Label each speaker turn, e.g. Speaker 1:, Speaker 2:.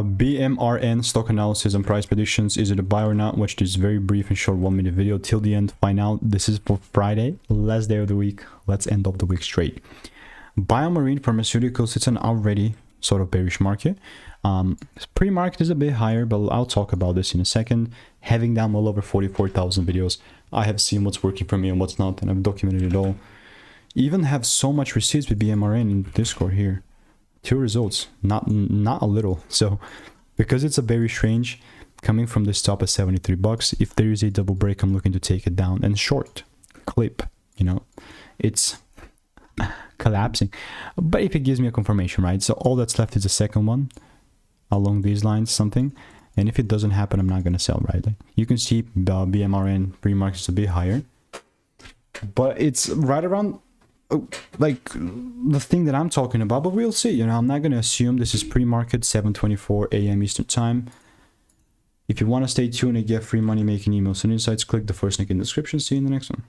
Speaker 1: BMRN stock analysis and price predictions. Is it a buy or not? Watch this very brief and short 1-minute video till the end. Find out. This is for Friday, last day of the week. Let's end of the week straight. Biomarin Pharmaceuticals, it's an already sort of bearish market. Pre-market is a bit higher, but I'll talk about this in a second. Having down well over 44,000 videos, I have seen what's working for me and what's not, and I've documented it all. Even have so much receipts with BMRN in Discord here. 2 results, not a little. So because it's a bearish range coming from this top at 73 bucks, if there is a double break, I'm looking to take it down and short clip, you know, it's collapsing. But if it gives me a confirmation, right? So all that's left is the second one along these lines, something. And if it doesn't happen, I'm not going to sell, right? Like you can see the BMRN pre-market is a bit higher, but it's right around like the thing that I'm talking about, but we'll see. You know, I'm not going to assume this is pre-market 7:24 a.m. Eastern time. If you want to stay tuned and get free money making emails and insights, click the first link in the description. See you in the next one.